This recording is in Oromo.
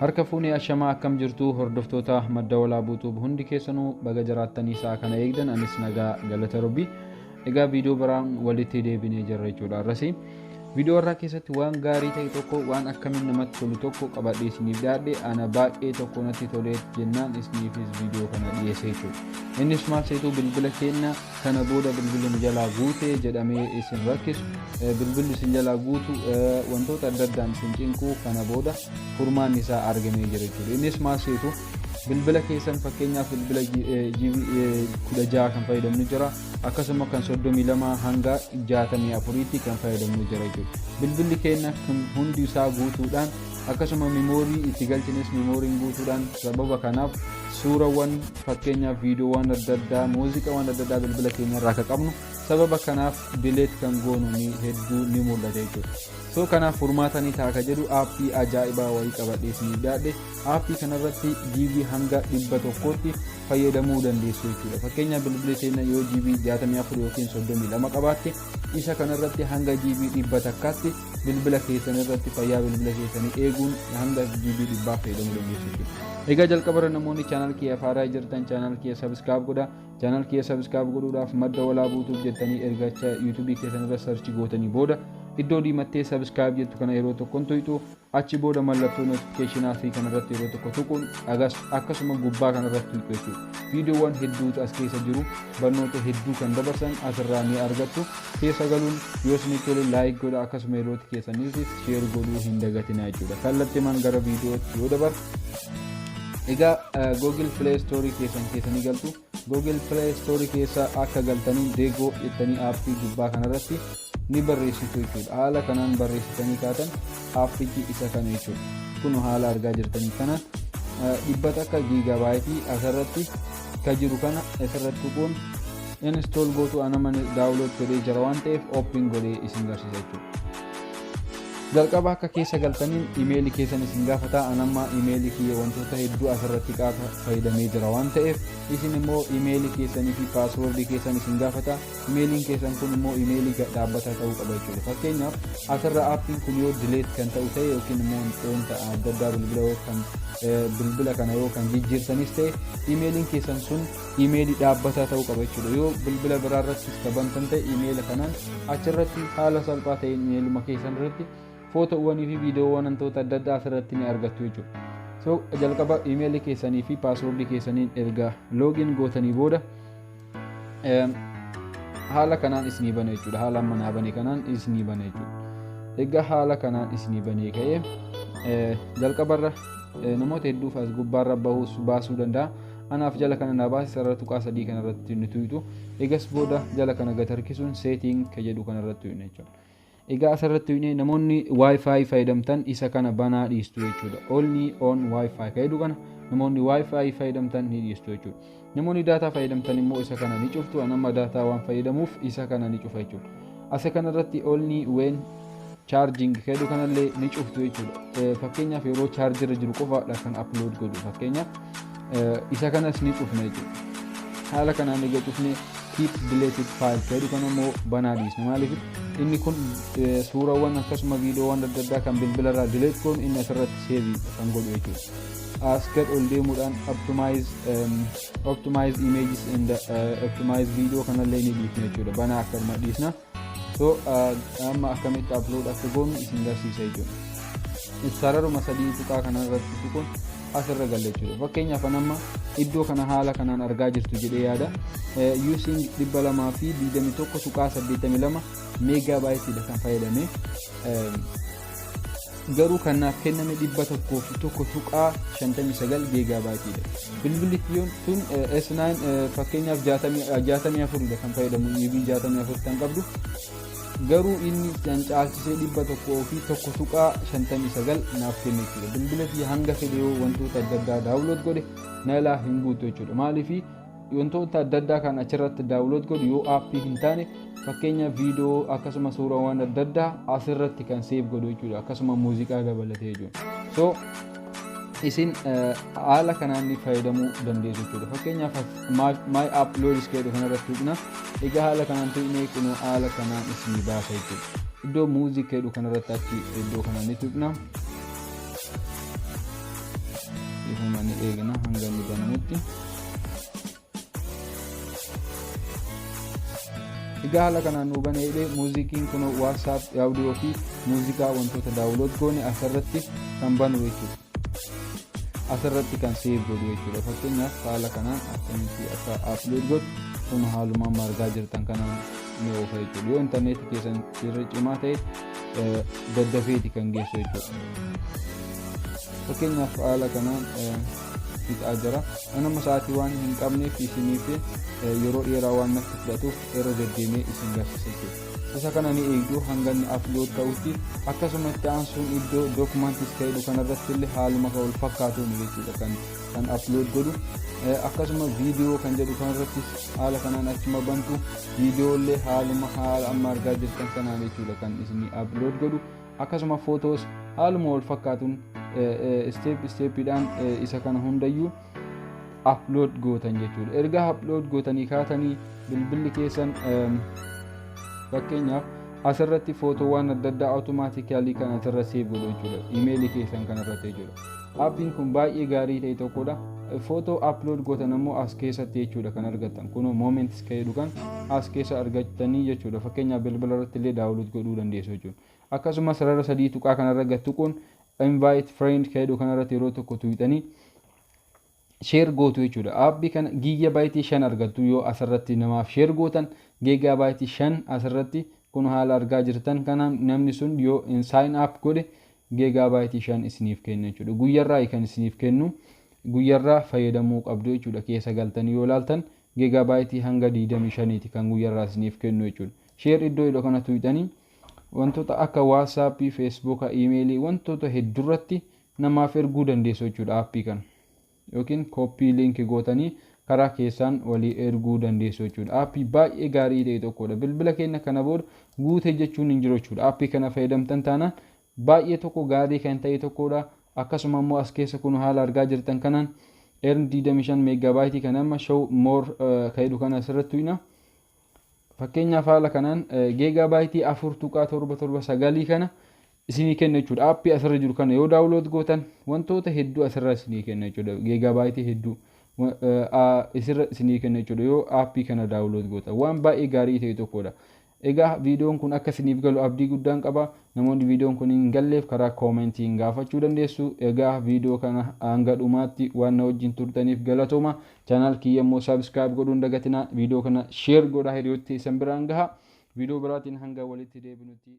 Harka fuunee ashamaa akkam jirtu hordoftoota madda walaabuu YouTube hundi keessanuu baga jiraattanii isaa kana eegdan anis nagaa galata Rabbii. Egaa viidiyoo biraan walitti deebinee jirra jechuudha. Arrasi viidiyoo irraa keessatti waan gaarii ta'e tokko waan akkamiin namatti tolu tokko qabadhee isiniif dhiyaadhe ana baay'ee tokko natti tolee jennaan isiniifis viidiyoo kana dhiyeessee jechuudha. Innis maal seetu bilbila keenya kana booda bilbilli jalaa guute jedhamee isin rakkisu bilbilli isin jalaa guutu wantoota adda addaan isin cinquu kana booda furmaan isaa argamee jira jechuudha. Innis maal seetu bilbila keessan fakkeenyaaf bilbila GB16 kan fayyadamnu jira akkasuma kan 32 hanga 64tti kan fayyadamnu jira jechuudha. Bilbilli keenya hundi isaa guutuudhaan akkasuma meemoorii itti galchines meemooriin guutuudhaan sababa kanaaf suurawwan fakkeenyaaf viidiyoowwan adda addaa muuziqaawwan adda addaa bilbila keenya irraa akka qabnu sababa kanaaf dileet kan goonu ni hedduu ni mul'ata jechuudha. So kanaaf furmaatanii taaka jedhu aappii ajaa'ibaa wayii qabadhee isiniif dhiyaadhe aappii kanarratti GB hanga 100tti fayyadamuu dandeessu jechuudha. Fakkeenyaaf bilbilli keenya yoo GB 64 yookiin 32 qabaatte isa kanarratti hanga GB 100tti bilbila keessan irratti fayyaa bilbila keessanii eeguun hanga GB 100 fayyadamuu dandeessu jechuudha. Egaa jalqaba namoonni channel kiyya faaraa jirtan channel kiyya subscribe godha. Channel kiyya subscribe godhuudhaaf madda walaabuu YouTube jettanii ergacha YouTube keessan irra search gootanii booda iddoo diimattee subscribe jettu kana yeroo tokkoon tuqxu achi booda mallattoo notification fi kana irratti yeroo tokko tuquun akkasuma gubbaa kana irratti tuqxu jechuudha. Viidiyoowwan hedduutu as keessa jiru barnoota hedduu kan dabarsan asirraa ni argattu. Keessa galuun yoo isinitti tole like godha akkasuma yeroo keessaniifis share godhuu hin dagatinaa jechuudha. Kallattiimaan gara viidiyootti yoo dabar egaa Google Play Store keessanii galtu. Google Play Store keessa akka galtanii Deegoo jettanii aappii gubbaa kanarratti ni barreessitu jechuudha. Haala kanaan barreessitanii kaatan aappichi isa kana jechuudha. Kun haala argaa jirtanii kana dhibbata akka giigabaayitii asirratti ka jiru kana asirratti tuquun install gootu anama daawunlood godhee jira waan ta'eef open godhee isin garsiisa jechuudha. Jalqaba akka keessa galtaniin imeelii keessan isin gaafata anamma imeelii kiyya wantoota hedduu asirratti qaata fayyadamee jira waan ta'eef isin immoo imeelii keessanii fi paaswoordii keessan isin gaafata. Imeeliin keessan kun immoo imeelii dhaabbataa ta'uu qaba jechuudha. Fakkeenyaaf asirra aappiin kun yoo dileet kan ta'u ta'e yookiin immoo wantoota adda addaa bilbila kana yoo kan jijjiirtanis ta'e imeeliin keessan sun imeelii dhaabbataa ta'uu qaba jechuudha. Yoo bilbila biraarratti qabantan ta'e imeela kanaan achirratti haala salphaa ta'een imeeluma keessan irratti footoowwanii fi viidiyoowwan wantoota adda addaa asirratti ni argattu jechuudha. So jalqaba imeelii keessanii fi paaswoordii keessaniin erga login gootanii booda haala kanaan isinii bana jechuudha. Haala manaa bane kanaan isinii bana jechuudha. Egaa haala kanaan isinii banee ka'ee jalqabarra namoota hedduuf as gubbaarra baasuu danda'a. Anaaf jala kana na baase sarara tuqaa 3 kanarratti ni tuqxu. Egas booda jala kana gad harkisuun setting ka jedhu kanarratti tuqna jechuudha. Egaa asirratti namoonni wifi fayyadamtan isa kana banaa dhiistu jechuudha. Only on wifi ka jedhu kana namoonni wifi fayyadamtan ni dhiistu jechuudha. Namoonni data fayyadamtan immoo isa kana ni cuftu. Anamma data waan fayyadamuuf isa kana ni cufa jechuudha. Asa kanarratti only when charging ka jedhu kanallee ni cuftu jechuudha. Fakkeenyaaf yeroo charger jiru qofaadha kan upload godhu fakkeenyaaf isa kanas ni cufna jechuudha. Haala kanaan egaa cufne keep deleted file ka jedhu kana immoo banaa dhiisna. Maaliif inni kun suurawwan akkasuma viidiyoowwan adda addaa kan bilbila irraa delete goon inni asirratti save kan godhu jechuudha. As gad ol deemuudhaan optimize images and optimize video kanallee ni dhiisna jechuudha. Banaa akkasuma dhiisna. So amma akkamitti upload akka goonu isin garsiisa jechuudha. Sararuma 3 tuqaa kanarratti tuquun asirra galle jechuudha. Fakkeenyaaf anamma iddoo kana haala kanaan argaa jirtu jedhee yaada. Using 221 tuqaa 82 meegaabaayitiidha kan fayyadame. Garuu kan naaf kenname 101 tuqaa 59 giigaabaayitiidha. Bilbilli tun S9 fakkeenyaaf 64 kan fayyadamu GB 64 kan qabdu. Garuu inni caalchisee 101 fi 1 tuqaa 59 naaf kenne jechuudha. Bilbila fi hanga fedhe yoo wantoota adda addaa daawunlood godhe na ilaa hin guutu jechuudha. Maaliif wantoota adda addaa kan achirratti daawunlood godhu yoo aappii hin taane fakkeenya viidiyoo akkasuma suurawwan adda addaa asirratti kan save godhu jechuudha. Akkasuma muuziqaa dabalatee jechuudha. So isin haala kanaan ni fayyadamuu dandeessu jechuudha. Fakkeenyaaf my uploads ka jedhu kanarratti tuqna. Egaa haala kanaan tuqnee kunoo haala kanaan isinii baasa jechuudha. Iddoo muuziqaa jedhu kanarratti achi iddoo kanaan ni tuqna. dhufumanii eegna hanga inni banamutti. Egaa haala kanaan nu baneedhe muuzikiin kun WhatsApp audio fi muuzikaa wantoota daawunlood goone asirratti kan banu jechuudha. Asirratti kan save godhu jechuudha. Fakkeenyaaf haala kanaan akkamitti akka upload godhu kun haaluma margaa jirtan kanaan ni oofa jechuudha. Yoo intarneetii keessan irra cimaa ta'e daddafeeti kan geessu jechuudha. Fakkeenyaaf haala kanaan fixaa jira. Anama sa'aatii waan hin qabneef isiniif yeroo dheeraa waan natti fudhatuuf yeroo deddeemee isin garsiisa jechuudha. Isa kana ni eegdu hanga inni upload ta'utti akkasumatti aansuun iddoo dokumentis ta'edhu kanarratti illee haaluma wal fakkaatuun jechuudha kan upload godhu. Akkasuma viidiyoo kan jedhu kanarrattis haala kanaan achuma bantu viidiyoo illee haaluma haala amma argaa jirtan kanaan jechuudha kan isin upload godhu. Akkasuma photos haaluma wal fakkaatuun step-dhaan isa kana hundayyuu upload gootan jechuudha. Erga upload gootanii kaatanii bilbilli keessan fakkeenyaaf asirratti footoowwan adda addaa automaatikaalii kan asirra save godhu jechuudha. Imeelii keessan kanarratti jechuudha. Aappiin kun baay'ee gaarii ta'e tokkodha. Footoo upload gootan ammoo as keessatti jechuudha kan argattan. Kunoo moments jedhu kan as keessa argatanii jechuudha. Fakkeenyaaf bilbila irratti illee daawunlood godhuu dandeessu jechuudha. Akkasumas sarara sadii tuqaa kanarra gattu kun invite friend jedhu kanarratti yeroo tokko tuqxanii share gootu jechuudha. Aappii kana giigabaayitii 5 argattu yoo asirratti namaaf share gootan giigabaayitii 5 asirratti kun haala argaa jirtan kanaan namni sun yoo sign up godhe giigabaayitii 5 isiniif kenna jechuudha. Guyyarraa kan isiniif kennu guyyarraa fayyadamuu qabdu jechuudha. Keessa galtanii yoo ilaaltan giigabaayitii hanga 25ti kan guyyarraa isiniif kennu jechuudha. Share iddoo kana tuqxanii wantoota akka WhatsApp, Facebook, email wantoota hedduurratti namaaf erguu dandeessu jechuudha aappii kana. Yookiin copy link gootanii karaa keessaan walii erguu dandeessu jechuudha. Aappii baay'ee gaarii ta'e tokkodha. Bilbila keenya kana booda guute jechuun hin jiru jechuudha. Aappii kana fayyadamtan taanaan baay'ee tokko gaarii kan ta'e tokkodha. Akkasuma immoo as keessa kun haala argaa jirtan kanaan 25 meegabaayitii kan amma show more jedhu kana asirratti tuqna. Fakkeenyaaf haala kanaan giigabaayitii 4.779 kana isinii kenna jechuudha. Aappii asirra jiru kana yoo daawunlood gootan wantoota hedduu asirra isinii kenna jechuudha. Giigabaayitii hedduu isirra isinii kenna jechuudha yoo aappii kana daawunlood gootan. Waan baay'ee gaarii ta'e tokkodha. Egaa viidiyoon kun akka isiniif galu abdii guddaan qaba. Namoonni viidiyoon kun hin galleef karaa koomentiin gaafachuu dandeessu. Egaa viidiyoo kana hanga dhumaatti waan na wajjin turtaniif galatooma. Chaanaal kiyya immoo subscribe godhuun dagatinaa. Viidiyoo kana share godhaa hiriyoota isin biraan gahaa. Viidiyoo biraatiin hanga walitti deebinutti